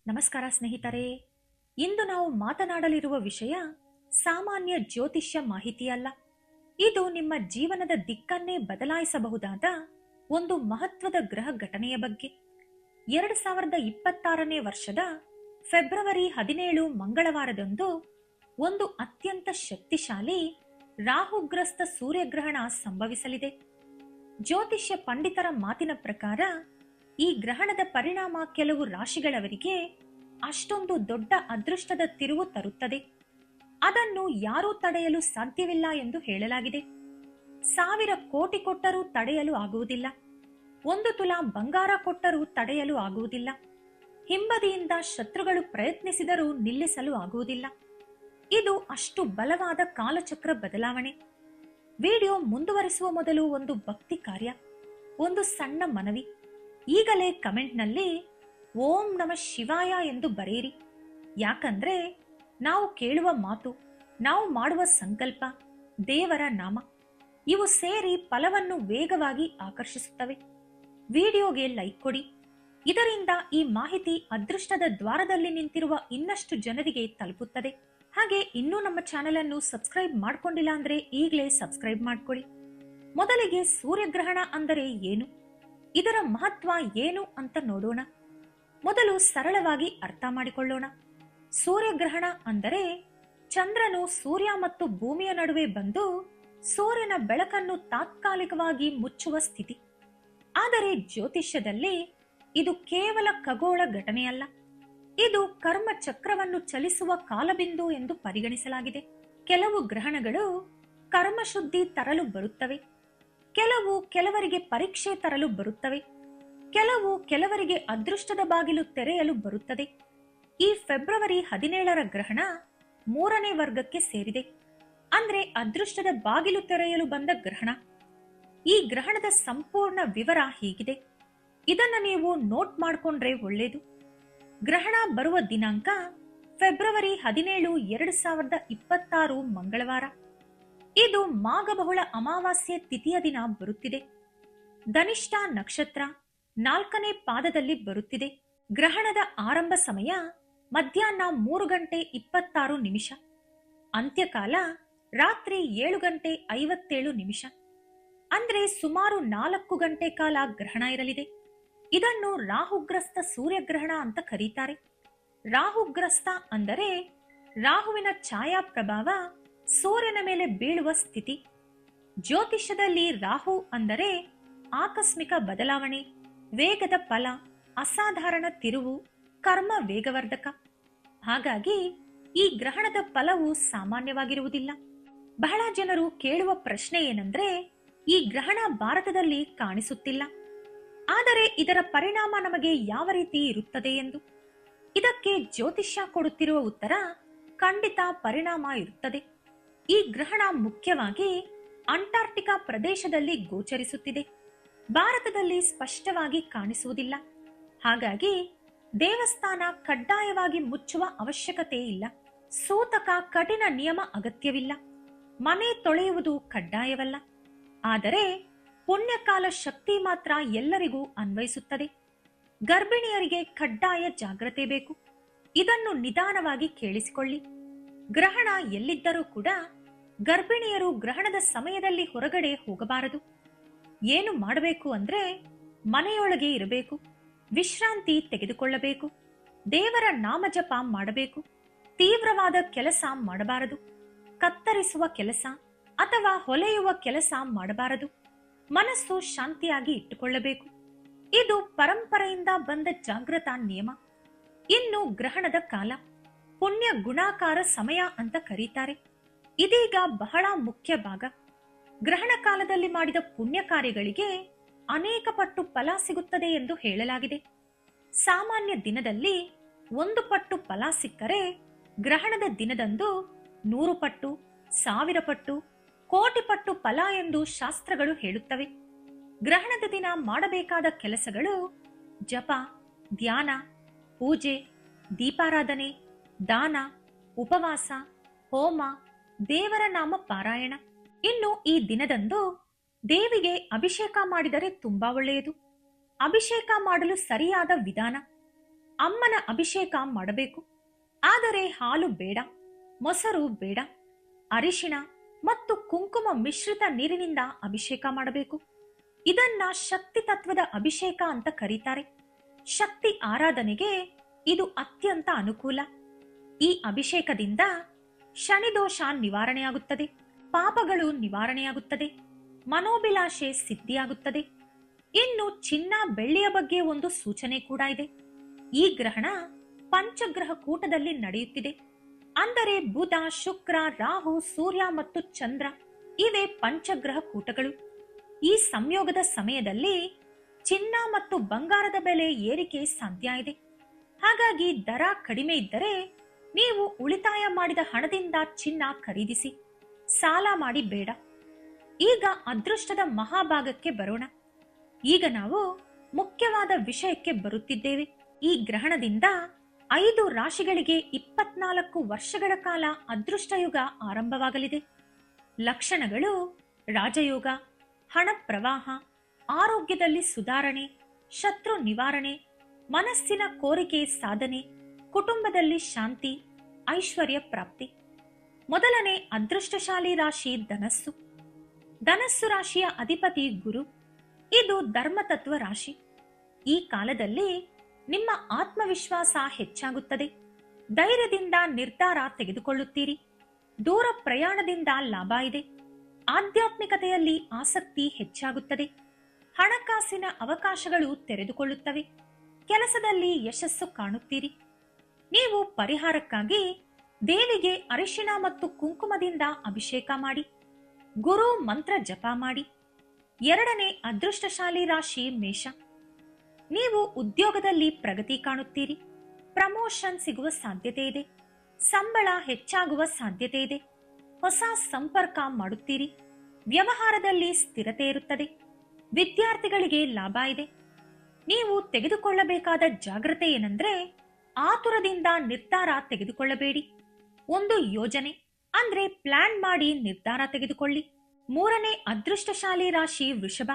ನಮಸ್ಕಾರ ಸ್ನೇಹಿತರೆ. ಇಂದು ನಾವು ಮಾತನಾಡಲಿರುವ ವಿಷಯ ಸಾಮಾನ್ಯ ಜ್ಯೋತಿಷ್ಯ ಮಾಹಿತಿಯಲ್ಲ. ಇದು ನಿಮ್ಮ ಜೀವನದ ದಿಕ್ಕನ್ನೇ ಬದಲಾಯಿಸಬಹುದಾದ ಒಂದು ಮಹತ್ವದ ಗ್ರಹ ಘಟನೆಯ ಬಗ್ಗೆ. 2026ನೇ ವರ್ಷದ ಫೆಬ್ರವರಿ 17 ಮಂಗಳವಾರದಂದು ಒಂದು ಅತ್ಯಂತ ಶಕ್ತಿಶಾಲಿ ರಾಹುಗ್ರಸ್ತ ಸೂರ್ಯಗ್ರಹಣ ಸಂಭವಿಸಲಿದೆ. ಜ್ಯೋತಿಷ್ಯ ಪಂಡಿತರ ಮಾತಿನ ಪ್ರಕಾರ ಈ ಗ್ರಹಣದ ಪರಿಣಾಮ ಕೆಲವು ರಾಶಿಗಳವರಿಗೆ ಅಷ್ಟೊಂದು ದೊಡ್ಡ ಅದೃಷ್ಟದ ತಿರುವು ತರುತ್ತದೆ. ಅದನ್ನು ಯಾರೂ ತಡೆಯಲು ಸಾಧ್ಯವಿಲ್ಲ ಎಂದು ಹೇಳಲಾಗಿದೆ. 1000 ಕೋಟಿ ಕೊಟ್ಟರೂ ತಡೆಯಲು ಆಗುವುದಿಲ್ಲ. 1 ತುಲಾ ಬಂಗಾರ ಕೊಟ್ಟರೂ ತಡೆಯಲು ಆಗುವುದಿಲ್ಲ. ಹಿಂಬದಿಯಿಂದ ಶತ್ರುಗಳು ಪ್ರಯತ್ನಿಸಿದರೂ ನಿಲ್ಲಿಸಲು ಆಗುವುದಿಲ್ಲ. ಇದು ಅಷ್ಟು ಬಲವಾದ ಕಾಲಚಕ್ರ ಬದಲಾವಣೆ. ವಿಡಿಯೋ ಮುಂದುವರಿಸುವ ಮೊದಲು ಒಂದು ಭಕ್ತಿ ಕಾರ್ಯ, ಒಂದು ಸಣ್ಣ ಮನವಿ. ಈಗಲೇ ಕಮೆಂಟ್ನಲ್ಲಿ ಓಂ ನಮಃ ಶಿವಾಯ ಎಂದು ಬರೆಯಿರಿ. ಯಾಕಂದ್ರೆ ನಾವು ಕೇಳುವ ಮಾತು, ನಾವು ಮಾಡುವ ಸಂಕಲ್ಪ, ದೇವರ ನಾಮ ಇವು ಸೇರಿ ಫಲವನ್ನು ವೇಗವಾಗಿ ಆಕರ್ಷಿಸುತ್ತವೆ. ವಿಡಿಯೋಗೆ ಲೈಕ್ ಕೊಡಿ. ಇದರಿಂದ ಈ ಮಾಹಿತಿ ಅದೃಷ್ಟದ ದ್ವಾರದಲ್ಲಿ ನಿಂತಿರುವ ಇನ್ನಷ್ಟು ಜನರಿಗೆ ತಲುಪುತ್ತದೆ. ಹಾಗೆ ಇನ್ನೂ ನಮ್ಮ ಚಾನೆಲ್ ಅನ್ನು ಸಬ್ಸ್ಕ್ರೈಬ್ ಮಾಡ್ಕೊಂಡಿಲ್ಲ ಅಂದ್ರೆ ಈಗಲೇ ಸಬ್ಸ್ಕ್ರೈಬ್ ಮಾಡ್ಕೊಳ್ಳಿ. ಮೊದಲಿಗೆ ಸೂರ್ಯಗ್ರಹಣ ಅಂದರೆ ಏನು, ಇದರ ಮಹತ್ವ ಏನು ಅಂತ ನೋಡೋಣ. ಮೊದಲು ಸರಳವಾಗಿ ಅರ್ಥ ಮಾಡಿಕೊಳ್ಳೋಣ. ಸೂರ್ಯಗ್ರಹಣ ಅಂದರೆ ಚಂದ್ರನು ಸೂರ್ಯ ಮತ್ತು ಭೂಮಿಯ ನಡುವೆ ಬಂದು ಸೂರ್ಯನ ಬೆಳಕನ್ನು ತಾತ್ಕಾಲಿಕವಾಗಿ ಮುಚ್ಚುವ ಸ್ಥಿತಿ. ಆದರೆ ಜ್ಯೋತಿಷ್ಯದಲ್ಲಿ ಇದು ಕೇವಲ ಖಗೋಳ ಘಟನೆಯಲ್ಲ, ಇದು ಕರ್ಮ ಚಕ್ರವನ್ನು ಚಲಿಸುವ ಕಾಲಬಿಂದು ಎಂದು ಪರಿಗಣಿಸಲಾಗಿದೆ. ಕೆಲವು ಗ್ರಹಣಗಳು ಕರ್ಮಶುದ್ಧಿ ತರಲು ಬರುತ್ತವೆ, ಕೆಲವರಿಗೆ ಪರೀಕ್ಷೆ ತರಲು ಬರುತ್ತವೆ, ಕೆಲವರಿಗೆ ಅದೃಷ್ಟದ ಬಾಗಿಲು ತೆರೆಯಲು ಬರುತ್ತದೆ. ಈ ಫೆಬ್ರವರಿ 17ರ ಗ್ರಹಣ 3ನೇ ವರ್ಗಕ್ಕೆ ಸೇರಿದೆ, ಅಂದ್ರೆ ಅದೃಷ್ಟದ ಬಾಗಿಲು ತೆರೆಯಲು ಬಂದ ಗ್ರಹಣ. ಈ ಗ್ರಹಣದ ಸಂಪೂರ್ಣ ವಿವರ ಹೀಗಿದೆ, ಇದನ್ನ ನೀವು ನೋಟ್ ಮಾಡಿಕೊಂಡ್ರೆ ಒಳ್ಳೆಯದು. ಗ್ರಹಣ ಬರುವ ದಿನಾಂಕ ಫೆಬ್ರವರಿ 17, 2026 ಮಂಗಳವಾರ. ಇದು ಮಾಘಬಹುಳ ಅಮಾವಾಸ್ಯೆ ತಿಥಿಯ ದಿನ ಬರುತ್ತಿದೆ. ಧನಿಷ್ಠ ನಕ್ಷತ್ರ 4ನೇ ಪಾದದಲ್ಲಿ ಬರುತ್ತಿದೆ. ಗ್ರಹಣದ ಆರಂಭ ಸಮಯ ಮಧ್ಯಾಹ್ನ 3:26, ಅಂತ್ಯಕಾಲ ರಾತ್ರಿ 7:57. ಅಂದ್ರೆ ಸುಮಾರು 4 ಗಂಟೆ ಕಾಲ ಗ್ರಹಣ ಇರಲಿದೆ. ಇದನ್ನು ರಾಹುಗ್ರಸ್ತ ಸೂರ್ಯಗ್ರಹಣ ಅಂತ ಕರೀತಾರೆ. ರಾಹುಗ್ರಸ್ತ ಅಂದರೆ ರಾಹುವಿನ ಛಾಯಾ ಪ್ರಭಾವ ಸೂರ್ಯನ ಮೇಲೆ ಬೀಳುವ ಸ್ಥಿತಿ. ಜ್ಯೋತಿಷ್ಯದಲ್ಲಿ ರಾಹು ಅಂದರೆ ಆಕಸ್ಮಿಕ ಬದಲಾವಣೆ, ವೇಗದ ಫಲ, ಅಸಾಧಾರಣ ತಿರುವು, ಕರ್ಮ ವೇಗವರ್ಧಕ. ಹಾಗಾಗಿ ಈ ಗ್ರಹಣದ ಫಲವು ಸಾಮಾನ್ಯವಾಗಿರುವುದಿಲ್ಲ. ಬಹಳ ಜನರು ಕೇಳುವ ಪ್ರಶ್ನೆ ಏನಂದ್ರೆ, ಈ ಗ್ರಹಣ ಭಾರತದಲ್ಲಿ ಕಾಣಿಸುತ್ತಿಲ್ಲ, ಆದರೆ ಇದರ ಪರಿಣಾಮ ನಮಗೆ ಯಾವ ರೀತಿ ಇರುತ್ತದೆ ಎಂದು. ಇದಕ್ಕೆ ಜ್ಯೋತಿಷ್ಯ ಕೊಡುತ್ತಿರುವ ಉತ್ತರ, ಖಂಡಿತ ಪರಿಣಾಮ ಇರುತ್ತದೆ. ಈ ಗ್ರಹಣ ಮುಖ್ಯವಾಗಿ ಅಂಟಾರ್ಟಿಕಾ ಪ್ರದೇಶದಲ್ಲಿ ಗೋಚರಿಸುತ್ತಿದೆ, ಭಾರತದಲ್ಲಿ ಸ್ಪಷ್ಟವಾಗಿ ಕಾಣಿಸುವುದಿಲ್ಲ. ಹಾಗಾಗಿ ದೇವಸ್ಥಾನ ಕಡ್ಡಾಯವಾಗಿ ಮುಚ್ಚುವ ಅವಶ್ಯಕತೆ ಇಲ್ಲ, ಸೂತಕ ಕಠಿಣ ನಿಯಮ ಅಗತ್ಯವಿಲ್ಲ, ಮನೆ ತೊಳೆಯುವುದು ಕಡ್ಡಾಯವಲ್ಲ. ಆದರೆ ಪುಣ್ಯಕಾಲ ಶಕ್ತಿ ಮಾತ್ರ ಎಲ್ಲರಿಗೂ ಅನ್ವಯಿಸುತ್ತದೆ. ಗರ್ಭಿಣಿಯರಿಗೆ ಕಡ್ಡಾಯ ಜಾಗ್ರತೆ ಬೇಕು. ಇದನ್ನು ನಿಧಾನವಾಗಿ ಕೇಳಿಸಿಕೊಳ್ಳಿ. ಗ್ರಹಣ ಎಲ್ಲಿದ್ದರೂ ಕೂಡ ಗರ್ಭಿಣಿಯರು ಗ್ರಹಣದ ಸಮಯದಲ್ಲಿ ಹೊರಗಡೆ ಹೋಗಬಾರದು. ಏನು ಮಾಡಬೇಕು ಅಂದ್ರೆ, ಮನೆಯೊಳಗೆ ಇರಬೇಕು, ವಿಶ್ರಾಂತಿ ತೆಗೆದುಕೊಳ್ಳಬೇಕು, ದೇವರ ನಾಮಜಪ ಮಾಡಬೇಕು. ತೀವ್ರವಾದ ಕೆಲಸ ಮಾಡಬಾರದು, ಕತ್ತರಿಸುವ ಕೆಲಸ ಅಥವಾ ಹೊಲೆಯುವ ಕೆಲಸ ಮಾಡಬಾರದು. ಮನಸ್ಸು ಶಾಂತಿಯಾಗಿ ಇಟ್ಟುಕೊಳ್ಳಬೇಕು. ಇದು ಪರಂಪರೆಯಿಂದ ಬಂದ ಜಾಗೃತ ನಿಯಮ. ಇನ್ನು ಗ್ರಹಣದ ಕಾಲ ಪುಣ್ಯ ಗುಣಾಕಾರ ಸಮಯ ಅಂತ ಕರೀತಾರೆ. ಇದೀಗ ಬಹಳ ಮುಖ್ಯ ಭಾಗ. ಗ್ರಹಣ ಕಾಲದಲ್ಲಿ ಮಾಡಿದ ಪುಣ್ಯ ಕಾರ್ಯಗಳಿಗೆ ಅನೇಕ ಪಟ್ಟು ಫಲ ಸಿಗುತ್ತದೆ ಎಂದು ಹೇಳಲಾಗಿದೆ. ಸಾಮಾನ್ಯ ದಿನದಲ್ಲಿ 1 ಪಟ್ಟು ಫಲ ಸಿಕ್ಕರೆ, ಗ್ರಹಣದ ದಿನದಂದು 100 ಪಟ್ಟು, 1000 ಪಟ್ಟು, ಕೋಟಿ ಪಟ್ಟು ಫಲ ಎಂದು ಶಾಸ್ತ್ರಗಳು ಹೇಳುತ್ತವೆ. ಗ್ರಹಣದ ದಿನ ಮಾಡಬೇಕಾದ ಕೆಲಸಗಳು ಜಪ, ಧ್ಯಾನ, ಪೂಜೆ, ದೀಪಾರಾಧನೆ, ದಾನ, ಉಪವಾಸ, ಹೋಮ, ದೇವರ ನಾಮ ಪಾರಾಯಣ. ಇನ್ನು ಈ ದಿನದಂದು ದೇವಿಗೆ ಅಭಿಷೇಕ ಮಾಡಿದರೆ ತುಂಬಾ ಒಳ್ಳೆಯದು. ಅಭಿಷೇಕ ಮಾಡಲು ಸರಿಯಾದ ವಿಧಾನ: ಅಮ್ಮನ ಅಭಿಷೇಕ ಮಾಡಬೇಕು. ಆದರೆ ಹಾಲು ಬೇಡ, ಮೊಸರು ಬೇಡ. ಅರಿಶಿಣ ಮತ್ತು ಕುಂಕುಮ ಮಿಶ್ರಿತ ನೀರಿನಿಂದ ಅಭಿಷೇಕ ಮಾಡಬೇಕು. ಇದನ್ನ ಶಕ್ತಿ ತತ್ವದ ಅಭಿಷೇಕ ಅಂತ ಕರೀತಾರೆ. ಶಕ್ತಿ ಆರಾಧನೆಗೆ ಇದು ಅತ್ಯಂತ ಅನುಕೂಲ. ಈ ಅಭಿಷೇಕದಿಂದ ಶನಿದೋಷ ನಿವಾರಣೆಯಾಗುತ್ತದೆ, ಪಾಪಗಳು ನಿವಾರಣೆಯಾಗುತ್ತದೆ, ಮನೋಭಿಲಾಷೆ ಸಿದ್ಧಿಯಾಗುತ್ತದೆ. ಇನ್ನು ಚಿನ್ನ ಬೆಳ್ಳಿಯ ಬಗ್ಗೆ ಒಂದು ಸೂಚನೆ ಕೂಡ ಇದೆ. ಈ ಗ್ರಹಣ ಪಂಚಗ್ರಹ ಕೂಟದಲ್ಲಿ ನಡೆಯುತ್ತಿದೆ. ಅಂದರೆ ಬುಧ, ಶುಕ್ರ, ರಾಹು, ಸೂರ್ಯ ಮತ್ತು ಚಂದ್ರ ಇವೇ ಪಂಚಗ್ರಹ ಕೂಟಗಳು. ಈ ಸಂಯೋಗದ ಸಮಯದಲ್ಲಿ ಚಿನ್ನ ಮತ್ತು ಬಂಗಾರದ ಬೆಲೆ ಏರಿಕೆ ಸಾಧ್ಯ ಇದೆ. ಹಾಗಾಗಿ ದರ ಕಡಿಮೆ ಇದ್ದರೆ ನೀವು ಉಳಿತಾಯ ಮಾಡಿದ ಹಣದಿಂದ ಚಿನ್ನ ಖರೀದಿಸಿ, ಸಾಲ ಮಾಡಿ ಬೇಡ. ಈಗ ಅದೃಷ್ಟದ ಮಹಾಭಾಗಕ್ಕೆ ಬರೋಣ. ಈಗ ನಾವು ಮುಖ್ಯವಾದ ವಿಷಯಕ್ಕೆ ಬರುತ್ತಿದ್ದೇವೆ. ಈ ಗ್ರಹಣದಿಂದ 5 ರಾಶಿಗಳಿಗೆ 24 ವರ್ಷಗಳ ಕಾಲ ಅದೃಷ್ಟಯುಗ ಆರಂಭವಾಗಲಿದೆ. ಲಕ್ಷಣಗಳು: ರಾಜಯೋಗ, ಹಣ ಪ್ರವಾಹ, ಆರೋಗ್ಯದಲ್ಲಿ ಸುಧಾರಣೆ, ಶತ್ರು ನಿವಾರಣೆ, ಮನಸ್ಸಿನ ಕೋರಿಕೆ ಸಾಧನೆ, ಕುಟುಂಬದಲ್ಲಿ ಶಾಂತಿ, ಐಶ್ವರ್ಯ ಪ್ರಾಪ್ತಿ. ಮೊದಲನೇ ಅದೃಷ್ಟಶಾಲಿ ರಾಶಿ ಧನಸ್ಸು. ಧನಸ್ಸು ರಾಶಿಯ ಅಧಿಪತಿ ಗುರು. ಇದು ಧರ್ಮತತ್ವ ರಾಶಿ. ಈ ಕಾಲದಲ್ಲಿ ನಿಮ್ಮ ಆತ್ಮವಿಶ್ವಾಸ ಹೆಚ್ಚಾಗುತ್ತದೆ. ಧೈರ್ಯದಿಂದ ನಿರ್ಧಾರ ತೆಗೆದುಕೊಳ್ಳುತ್ತೀರಿ. ದೂರ ಪ್ರಯಾಣದಿಂದ ಲಾಭ ಇದೆ. ಆಧ್ಯಾತ್ಮಿಕತೆಯಲ್ಲಿ ಆಸಕ್ತಿ ಹೆಚ್ಚಾಗುತ್ತದೆ. ಹಣಕಾಸಿನ ಅವಕಾಶಗಳು ತೆರೆದುಕೊಳ್ಳುತ್ತವೆ. ಕೆಲಸದಲ್ಲಿ ಯಶಸ್ಸು ಕಾಣುತ್ತೀರಿ. ನೀವು ಪರಿಹಾರಕ್ಕಾಗಿ ದೇವಿಗೆ ಅರಿಶಿಣ ಮತ್ತು ಕುಂಕುಮದಿಂದ ಅಭಿಷೇಕ ಮಾಡಿ, ಗುರು ಮಂತ್ರ ಜಪ ಮಾಡಿ. ಎರಡನೇ ಅದೃಷ್ಟಶಾಲಿ ರಾಶಿ ಮೇಷ. ನೀವು ಉದ್ಯೋಗದಲ್ಲಿ ಪ್ರಗತಿ ಕಾಣುತ್ತೀರಿ. ಪ್ರಮೋಷನ್ ಸಿಗುವ ಸಾಧ್ಯತೆ ಇದೆ. ಸಂಬಳ ಹೆಚ್ಚಾಗುವ ಸಾಧ್ಯತೆ ಇದೆ. ಹೊಸ ಸಂಪರ್ಕ ಮಾಡುತ್ತೀರಿ. ವ್ಯವಹಾರದಲ್ಲಿ ಸ್ಥಿರತೆ ಇರುತ್ತದೆ. ವಿದ್ಯಾರ್ಥಿಗಳಿಗೆ ಲಾಭ ಇದೆ. ನೀವು ತೆಗೆದುಕೊಳ್ಳಬೇಕಾದ ಜಾಗ್ರತೆ ಏನಂದ್ರೆ, ಆತುರದಿಂದ ನಿರ್ಧಾರ ತೆಗೆದುಕೊಳ್ಳಬೇಡಿ. ಒಂದು ಯೋಜನೆ ಅಂದ್ರೆ ಪ್ಲಾನ್ ಮಾಡಿ ನಿರ್ಧಾರ ತೆಗೆದುಕೊಳ್ಳಿ. ಮೂರನೇ ಅದೃಷ್ಟಶಾಲಿ ರಾಶಿ ವೃಷಭ.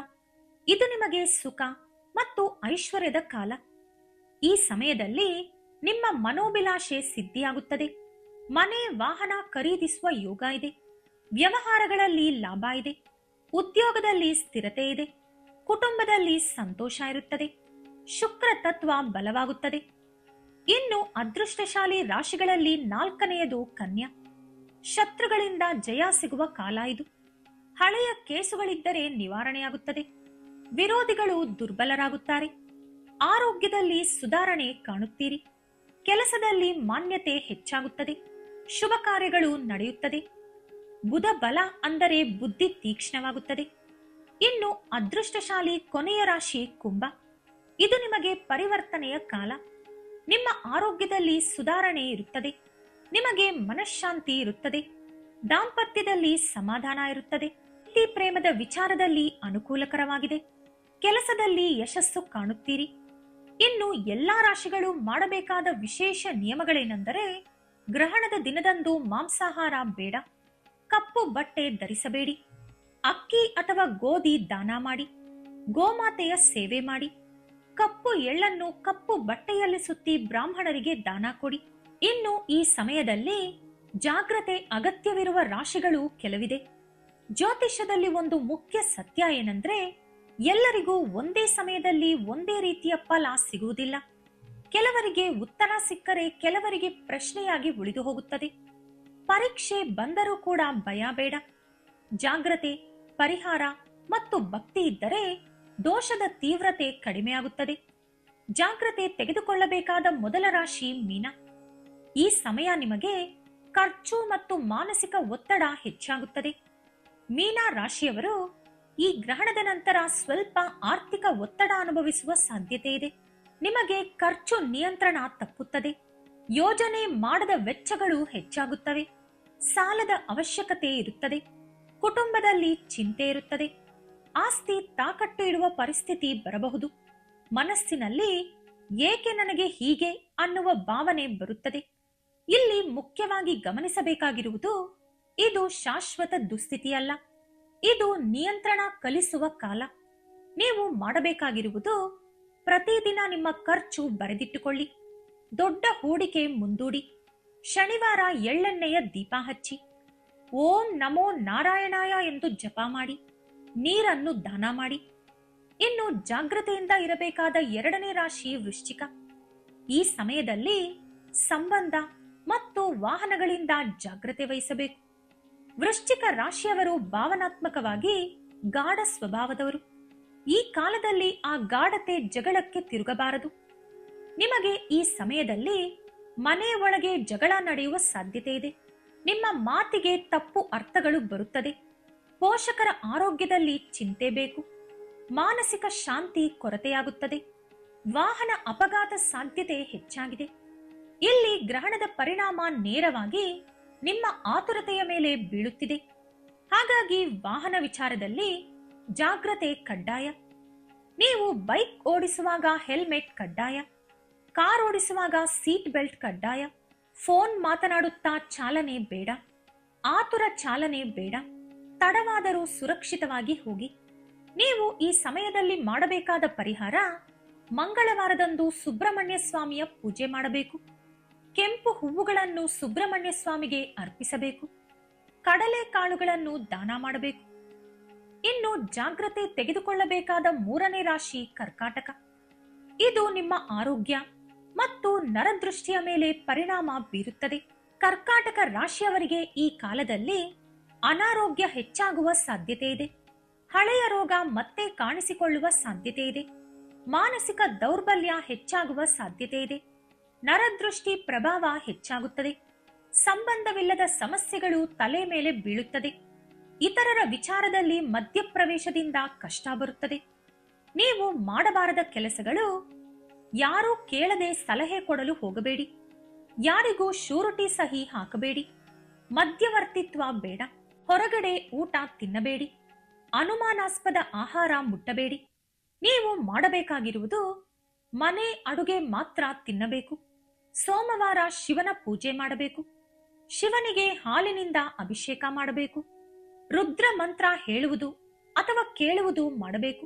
ಇದು ನಿಮಗೆ ಸುಖ ಮತ್ತು ಐಶ್ವರ್ಯದ ಕಾಲ. ಈ ಸಮಯದಲ್ಲಿ ನಿಮ್ಮ ಮನೋಭಿಲಾಷೆ ಸಿದ್ಧಿಯಾಗುತ್ತದೆ. ಮನೆ ವಾಹನ ಖರೀದಿಸುವ ಯೋಗ ಇದೆ. ವ್ಯವಹಾರಗಳಲ್ಲಿ ಲಾಭ ಇದೆ. ಉದ್ಯೋಗದಲ್ಲಿ ಸ್ಥಿರತೆ ಇದೆ. ಕುಟುಂಬದಲ್ಲಿ ಸಂತೋಷ ಇರುತ್ತದೆ. ಶುಕ್ರ ತತ್ವ ಬಲವಾಗುತ್ತದೆ. ಇನ್ನು ಅದೃಷ್ಟಶಾಲಿ ರಾಶಿಗಳಲ್ಲಿ 4ನೆಯದು ಕನ್ಯಾ. ಶತ್ರುಗಳಿಂದ ಜಯ ಸಿಗುವ ಕಾಲ ಇದು. ಹಳೆಯ ಕೇಸುಗಳಿದ್ದರೆ ನಿವಾರಣೆಯಾಗುತ್ತದೆ. ವಿರೋಧಿಗಳು ದುರ್ಬಲರಾಗುತ್ತಾರೆ. ಆರೋಗ್ಯದಲ್ಲಿ ಸುಧಾರಣೆ ಕಾಣುತ್ತೀರಿ. ಕೆಲಸದಲ್ಲಿ ಮಾನ್ಯತೆ ಹೆಚ್ಚಾಗುತ್ತದೆ. ಶುಭ ಕಾರ್ಯಗಳು ನಡೆಯುತ್ತದೆ. ಬುಧ ಬಲ ಅಂದರೆ ಬುದ್ಧಿ ತೀಕ್ಷ್ಣವಾಗುತ್ತದೆ. ಇನ್ನು ಅದೃಷ್ಟಶಾಲಿ ಕೊನೆಯ ರಾಶಿ ಕುಂಭ. ಇದು ನಿಮಗೆ ಪರಿವರ್ತನೆಯ ಕಾಲ. ನಿಮ್ಮ ಆರೋಗ್ಯದಲ್ಲಿ ಸುಧಾರಣೆ ಇರುತ್ತದೆ. ನಿಮಗೆ ಮನಃಶಾಂತಿ ಇರುತ್ತದೆ. ದಾಂಪತ್ಯದಲ್ಲಿ ಸಮಾಧಾನ ಇರುತ್ತದೆ. ಪ್ರೀತಿ ಪ್ರೇಮದ ವಿಚಾರದಲ್ಲಿ ಅನುಕೂಲಕರವಾಗಿದೆ. ಕೆಲಸದಲ್ಲಿ ಯಶಸ್ಸು ಕಾಣುತ್ತೀರಿ. ಇನ್ನು ಎಲ್ಲಾ ರಾಶಿಗಳು ಮಾಡಬೇಕಾದ ವಿಶೇಷ ನಿಯಮಗಳೇನೆಂದರೆ, ಗ್ರಹಣದ ದಿನದಂದು ಮಾಂಸಾಹಾರ ಬೇಡ. ಕಪ್ಪು ಬಟ್ಟೆ ಧರಿಸಬೇಡಿ. ಅಕ್ಕಿ ಅಥವಾ ಗೋಧಿ ದಾನ ಮಾಡಿ. ಗೋಮಾತೆಯ ಸೇವೆ ಮಾಡಿ. ಕಪ್ಪು ಎಳ್ಳನ್ನು ಕಪ್ಪು ಬಟ್ಟೆಯಲ್ಲಿ ಸುತ್ತಿ ಬ್ರಾಹ್ಮಣರಿಗೆ ದಾನ ಕೊಡಿ. ಇನ್ನು ಈ ಸಮಯದಲ್ಲಿ ಜಾಗ್ರತೆ ಅಗತ್ಯವಿರುವ ರಾಶಿಗಳು ಕೆಲವಿದೆ. ಜ್ಯೋತಿಷ್ಯದಲ್ಲಿ ಒಂದು ಮುಖ್ಯ ಸತ್ಯ ಏನಂದ್ರೆ, ಎಲ್ಲರಿಗೂ ಒಂದೇ ಸಮಯದಲ್ಲಿ ಒಂದೇ ರೀತಿಯ ಫಲ ಸಿಗುವುದಿಲ್ಲ. ಕೆಲವರಿಗೆ ಉತ್ತರ ಸಿಕ್ಕರೆ ಕೆಲವರಿಗೆ ಪ್ರಶ್ನೆಯಾಗಿ ಉಳಿದು ಹೋಗುತ್ತದೆ. ಪರೀಕ್ಷೆ ಬಂದರೂ ಕೂಡ ಭಯ ಬೇಡ. ಜಾಗ್ರತೆ, ಪರಿಹಾರ ಮತ್ತು ಭಕ್ತಿ ಇದ್ದರೆ ದೋಷದ ತೀವ್ರತೆ ಕಡಿಮೆಯಾಗುತ್ತದೆ. ಜಾಗ್ರತೆ ತೆಗೆದುಕೊಳ್ಳಬೇಕಾದ ಮೊದಲ ರಾಶಿ ಮೀನ. ಈ ಸಮಯ ನಿಮಗೆ ಖರ್ಚು ಮತ್ತು ಮಾನಸಿಕ ಒತ್ತಡ ಹೆಚ್ಚಾಗುತ್ತದೆ. ಮೀನಾ ರಾಶಿಯವರು ಈ ಗ್ರಹಣದ ನಂತರ ಸ್ವಲ್ಪ ಆರ್ಥಿಕ ಒತ್ತಡ ಅನುಭವಿಸುವ ಸಾಧ್ಯತೆ ಇದೆ. ನಿಮಗೆ ಖರ್ಚು ನಿಯಂತ್ರಣ ತಪ್ಪುತ್ತದೆ. ಯೋಜನೆ ಮಾಡದ ವೆಚ್ಚಗಳು ಹೆಚ್ಚಾಗುತ್ತವೆ. ಸಾಲದ ಅವಶ್ಯಕತೆ ಇರುತ್ತದೆ. ಕುಟುಂಬದಲ್ಲಿ ಚಿಂತೆ ಇರುತ್ತದೆ. ಆಸ್ತಿ ತಾಕಟ್ಟು ಇಡುವ ಪರಿಸ್ಥಿತಿ ಬರಬಹುದು. ಮನಸ್ಸಿನಲ್ಲಿ ಏಕೆ ನನಗೆ ಹೀಗೆ ಅನ್ನುವ ಭಾವನೆ ಬರುತ್ತದೆ. ಇಲ್ಲಿ ಮುಖ್ಯವಾಗಿ ಗಮನಿಸಬೇಕಾಗಿರುವುದು, ಇದು ಶಾಶ್ವತ ದುಸ್ಥಿತಿಯಲ್ಲ. ಇದು ನಿಯಂತ್ರಣ ಕಲಿಸುವ ಕಾಲ. ನೀವು ಮಾಡಬೇಕಾಗಿರುವುದು, ಪ್ರತಿದಿನ ನಿಮ್ಮ ಖರ್ಚು ಬರೆದಿಟ್ಟುಕೊಳ್ಳಿ. ದೊಡ್ಡ ಹೂಡಿಕೆ ಮುಂದೂಡಿ. ಶನಿವಾರ ಎಳ್ಳೆಣ್ಣೆಯ ದೀಪ ಹಚ್ಚಿ ಓಂ ನಮೋ ನಾರಾಯಣಾಯ ಎಂದು ಜಪ ಮಾಡಿ ನೀರನ್ನು ದಾನ ಮಾಡಿ. ಇನ್ನು ಜಾಗೃತೆಯಿಂದ ಇರಬೇಕಾದ ಎರಡನೇ ರಾಶಿ ವೃಶ್ಚಿಕ. ಈ ಸಮಯದಲ್ಲಿ ಸಂಬಂಧ ಮತ್ತು ವಾಹನಗಳಿಂದ ಜಾಗ್ರತೆ ವಹಿಸಬೇಕು. ವೃಶ್ಚಿಕ ರಾಶಿಯವರು ಭಾವನಾತ್ಮಕವಾಗಿ ಗಾಢ ಸ್ವಭಾವದವರು. ಈ ಕಾಲದಲ್ಲಿ ಆ ಗಾಢತೆ ಜಗಳಕ್ಕೆ ತಿರುಗಬಾರದು. ನಿಮಗೆ ಈ ಸಮಯದಲ್ಲಿ ಮನೆಯ ಒಳಗೆ ಜಗಳ ನಡೆಯುವ ಸಾಧ್ಯತೆ ಇದೆ. ನಿಮ್ಮ ಮಾತಿಗೆ ತಪ್ಪು ಅರ್ಥಗಳು ಬರುತ್ತದೆ. ಪೋಷಕರ ಆರೋಗ್ಯದಲ್ಲಿ ಚಿಂತೆ ಬೇಕು. ಮಾನಸಿಕ ಶಾಂತಿ ಕೊರತೆಯಾಗುತ್ತದೆ. ವಾಹನ ಅಪಘಾತ ಸಾಧ್ಯತೆ ಹೆಚ್ಚಾಗಿದೆ. ಇಲ್ಲಿ ಗ್ರಹಣದ ಪರಿಣಾಮ ನೇರವಾಗಿ ನಿಮ್ಮ ಆತುರತೆಯ ಮೇಲೆ ಬೀಳುತ್ತಿದೆ. ಹಾಗಾಗಿ ವಾಹನ ವಿಚಾರದಲ್ಲಿ ಜಾಗ್ರತೆ ಕಡ್ಡಾಯ. ನೀವು ಬೈಕ್ ಓಡಿಸುವಾಗ ಹೆಲ್ಮೆಟ್ ಕಡ್ಡಾಯ. ಕಾರ್ ಓಡಿಸುವಾಗ ಸೀಟ್ ಬೆಲ್ಟ್ ಕಡ್ಡಾಯ. ಫೋನ್ ಮಾತನಾಡುತ್ತಾ ಚಾಲನೆ ಬೇಡ. ಆತುರ ಚಾಲನೆ ಬೇಡ. ತಡವಾದರೂ ಸುರಕ್ಷಿತವಾಗಿ ಹೋಗಿ. ನೀವು ಈ ಸಮಯದಲ್ಲಿ ಮಾಡಬೇಕಾದ ಪರಿಹಾರ, ಮಂಗಳವಾರದಂದು ಸುಬ್ರಹ್ಮಣ್ಯ ಸ್ವಾಮಿಯ ಪೂಜೆ ಮಾಡಬೇಕು. ಕೆಂಪು ಹೂವುಗಳನ್ನು ಸುಬ್ರಹ್ಮಣ್ಯ ಸ್ವಾಮಿಗೆ ಅರ್ಪಿಸಬೇಕು. ಕಡಲೆ ಕಾಳುಗಳನ್ನು ದಾನ ಮಾಡಬೇಕು. ಇನ್ನು ಜಾಗ್ರತೆ ತೆಗೆದುಕೊಳ್ಳಬೇಕಾದ ಮೂರನೇ ರಾಶಿ ಕರ್ಕಾಟಕ. ಇದು ನಿಮ್ಮ ಆರೋಗ್ಯ ಮತ್ತು ನರದೃಷ್ಟಿಯ ಮೇಲೆ ಪರಿಣಾಮ ಬೀರುತ್ತದೆ. ಕರ್ಕಾಟಕ ರಾಶಿಯವರಿಗೆ ಈ ಕಾಲದಲ್ಲಿ ಅನಾರೋಗ್ಯ ಹೆಚ್ಚಾಗುವ ಸಾಧ್ಯತೆ ಇದೆ. ಹಳೆಯ ರೋಗ ಮತ್ತೆ ಕಾಣಿಸಿಕೊಳ್ಳುವ ಸಾಧ್ಯತೆ ಇದೆ. ಮಾನಸಿಕ ದೌರ್ಬಲ್ಯ ಹೆಚ್ಚಾಗುವ ಸಾಧ್ಯತೆ ಇದೆ. ನರದೃಷ್ಟಿ ಪ್ರಭಾವ ಹೆಚ್ಚಾಗುತ್ತದೆ. ಸಂಬಂಧವಿಲ್ಲದ ಸಮಸ್ಯೆಗಳು ತಲೆ ಮೇಲೆ ಬೀಳುತ್ತದೆ. ಇತರರ ವಿಚಾರದಲ್ಲಿ ಮಧ್ಯಪ್ರವೇಶದಿಂದ ಕಷ್ಟ ಬರುತ್ತದೆ. ನೀವು ಮಾಡಬಾರದ ಕೆಲಸಗಳು. ಯಾರೂ ಕೇಳದೆ ಸಲಹೆ ಕೊಡಲು ಹೋಗಬೇಡಿ. ಯಾರಿಗೂ ಶೂರಿಟಿ ಸಹಿ ಹಾಕಬೇಡಿ. ಮಧ್ಯವರ್ತಿತ್ವ ಬೇಡ. ಹೊರಗಡೆ ಊಟ ತಿನ್ನಬೇಡಿ. ಅನುಮಾನಾಸ್ಪದ ಆಹಾರ ಮುಟ್ಟಬೇಡಿ. ನೀವು ಮಾಡಬೇಕಾಗಿರುವುದು ಮನೆ ಅಡುಗೆ ಮಾತ್ರ ತಿನ್ನಬೇಕು. ಸೋಮವಾರ ಶಿವನ ಪೂಜೆ ಮಾಡಬೇಕು. ಶಿವನಿಗೆ ಹಾಲಿನಿಂದ ಅಭಿಷೇಕ ಮಾಡಬೇಕು. ರುದ್ರ ಮಂತ್ರ ಹೇಳುವುದು ಅಥವಾ ಕೇಳುವುದು ಮಾಡಬೇಕು.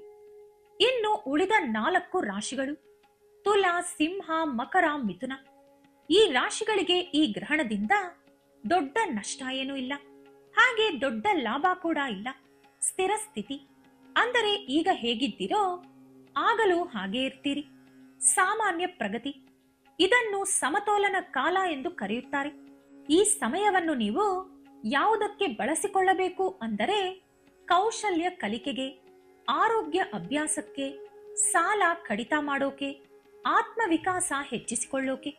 ಇನ್ನು ಉಳಿದ 4 ರಾಶಿಗಳು ತುಲಾ, ಸಿಂಹ, ಮಕರ, ಮಿಥುನ. ಈ ರಾಶಿಗಳಿಗೆ ಈ ಗ್ರಹಣದಿಂದ ದೊಡ್ಡ ನಷ್ಟ ಏನೂ ಇಲ್ಲ. ಹಾಗೆ ದೊಡ್ಡ ಲಾಭ ಕೂಡ ಇಲ್ಲ. ಸ್ಥಿರ ಸ್ಥಿತಿ. ಅಂದರೆ ಈಗ ಹೇಗಿದ್ದೀರೋ ಆಗಲೂ ಹಾಗೆ ಇರ್ತೀರಿ. ಸಾಮಾನ್ಯ ಪ್ರಗತಿ. ಇದನ್ನು ಸಮತೋಲನ ಕಾಲ ಎಂದು ಕರೆಯುತ್ತಾರೆ. ಈ ಸಮಯವನ್ನು ನೀವು ಯಾವುದಕ್ಕೆ ಬಳಸಿಕೊಳ್ಳಬೇಕು ಅಂದರೆ ಕೌಶಲ್ಯ ಕಲಿಕೆಗೆ, ಆರೋಗ್ಯ ಅಭ್ಯಾಸಕ್ಕೆ, ಸಾಲ ಕಡಿತ ಮಾಡೋಕೆ, ಆತ್ಮವಿಕಾಸ ಹೆಚ್ಚಿಸಿಕೊಳ್ಳೋಕೆ.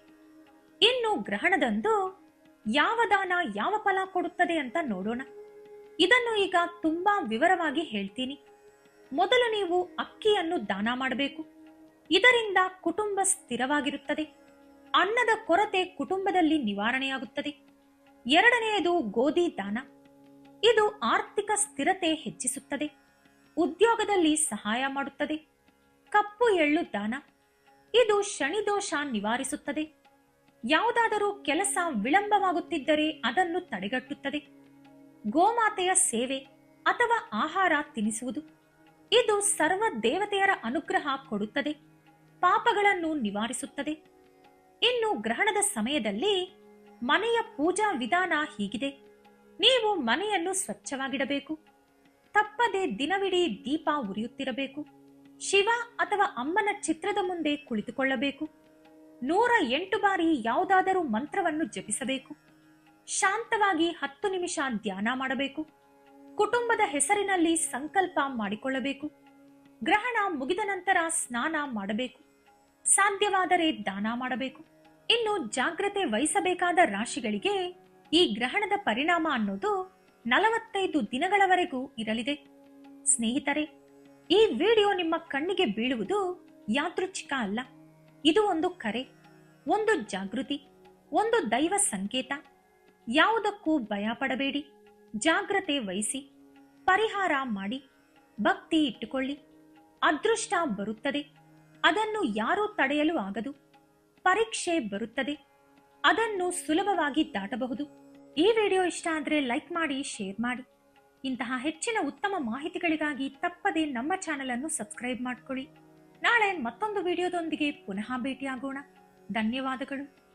ಇನ್ನು ಗ್ರಹಣದಂದು ಯಾವ ದಾನ ಯಾವ ಫಲ ಕೊಡುತ್ತದೆ ಅಂತ ನೋಡೋಣ. ಇದನ್ನು ಈಗ ತುಂಬಾ ವಿವರವಾಗಿ ಹೇಳ್ತೀನಿ. ಮೊದಲು ನೀವು ಅಕ್ಕಿಯನ್ನು ದಾನ ಮಾಡಬೇಕು. ಇದರಿಂದ ಕುಟುಂಬ ಸ್ಥಿರವಾಗಿರುತ್ತದೆ. ಅನ್ನದ ಕೊರತೆ ಕುಟುಂಬದಲ್ಲಿ ನಿವಾರಣೆಯಾಗುತ್ತದೆ. ಎರಡನೆಯದು ಗೋಧಿ ದಾನ. ಇದು ಆರ್ಥಿಕ ಸ್ಥಿರತೆ ಹೆಚ್ಚಿಸುತ್ತದೆ. ಉದ್ಯೋಗದಲ್ಲಿ ಸಹಾಯ ಮಾಡುತ್ತದೆ. ಕಪ್ಪು ಎಳ್ಳು ದಾನ. ಇದು ಶನಿದೋಷ ನಿವಾರಿಸುತ್ತದೆ. ಯಾವುದಾದರೂ ಕೆಲಸ ವಿಳಂಬವಾಗುತ್ತಿದ್ದರೆ ಅದನ್ನು ತಡೆಗಟ್ಟುತ್ತದೆ. ಗೋಮಾತೆಯ ಸೇವೆ ಅಥವಾ ಆಹಾರ ತಿನ್ನಿಸುವುದು. ಇದು ಸರ್ವ ದೇವತೆಯರ ಅನುಗ್ರಹ ಕೊಡುತ್ತದೆ. ಪಾಪಗಳನ್ನು ನಿವಾರಿಸುತ್ತದೆ. ಇನ್ನು ಗ್ರಹಣದ ಸಮಯದಲ್ಲಿ ಮನೆಯ ಪೂಜಾ ವಿಧಾನ ಹೀಗಿದೆ. ನೀವು ಮನೆಯನ್ನು ಸ್ವಚ್ಛವಾಗಿಡಬೇಕು. ತಪ್ಪದೆ ದಿನವಿಡೀ ದೀಪ ಉರಿಯುತ್ತಿರಬೇಕು. ಶಿವ ಅಥವಾ ಅಮ್ಮನ ಚಿತ್ರದ ಮುಂದೆ ಕುಳಿತುಕೊಳ್ಳಬೇಕು. 108 ಬಾರಿ ಯಾವುದಾದರೂ ಮಂತ್ರವನ್ನು ಜಪಿಸಬೇಕು. ಶಾಂತವಾಗಿ 10 ನಿಮಿಷ ಧ್ಯಾನ ಮಾಡಬೇಕು. ಕುಟುಂಬದ ಹೆಸರಿನಲ್ಲಿ ಸಂಕಲ್ಪ ಮಾಡಿಕೊಳ್ಳಬೇಕು. ಗ್ರಹಣ ಮುಗಿದ ನಂತರ ಸ್ನಾನ ಮಾಡಬೇಕು. ಸಾಧ್ಯವಾದರೆ ದಾನ ಮಾಡಬೇಕು. ಇನ್ನು ಜಾಗ್ರತೆ ವಹಿಸಬೇಕಾದ ರಾಶಿಗಳಿಗೆ ಈ ಗ್ರಹಣದ ಪರಿಣಾಮ ಅನ್ನೋದು 45 ದಿನಗಳವರೆಗೂ ಇರಲಿದೆ. ಸ್ನೇಹಿತರೆ, ಈ ವಿಡಿಯೋ ನಿಮ್ಮ ಕಣ್ಣಿಗೆ ಬೀಳುವುದು ಯಾದೃಚ್ಛಿಕ ಅಲ್ಲ. ಇದು ಒಂದು ಕರೆ, ಒಂದು ಜಾಗೃತಿ, ಒಂದು ದೈವ ಸಂಕೇತ. ಯಾವುದಕ್ಕೂ ಭಯ ಪಡಬೇಡಿ. ಜಾಗ್ರತೆ ವಹಿಸಿ, ಪರಿಹಾರ ಮಾಡಿ, ಭಕ್ತಿ ಇಟ್ಟುಕೊಳ್ಳಿ. ಅದೃಷ್ಟ ಬರುತ್ತದೆ. ಅದನ್ನು ಯಾರೂ ತಡೆಯಲು ಆಗದು. ಪರೀಕ್ಷೆ ಬರುತ್ತದೆ. ಅದನ್ನು ಸುಲಭವಾಗಿ ದಾಟಬಹುದು. ಈ ವಿಡಿಯೋ ಇಷ್ಟ ಆದರೆ ಲೈಕ್ ಮಾಡಿ, ಶೇರ್ ಮಾಡಿ. ಇಂತಹ ಹೆಚ್ಚಿನ ಉತ್ತಮ ಮಾಹಿತಿಗಳಿಗಾಗಿ ತಪ್ಪದೆ ನಮ್ಮ ಚಾನೆಲ್ ಅನ್ನು ಸಬ್ಸ್ಕ್ರೈಬ್ ಮಾಡಿಕೊಳ್ಳಿ. ನಾಳೆ ಮತ್ತೊಂದು ವಿಡಿಯೋದೊಂದಿಗೆ ಪುನಃ ಭೇಟಿಯಾಗೋಣ. ಧನ್ಯವಾದಗಳು.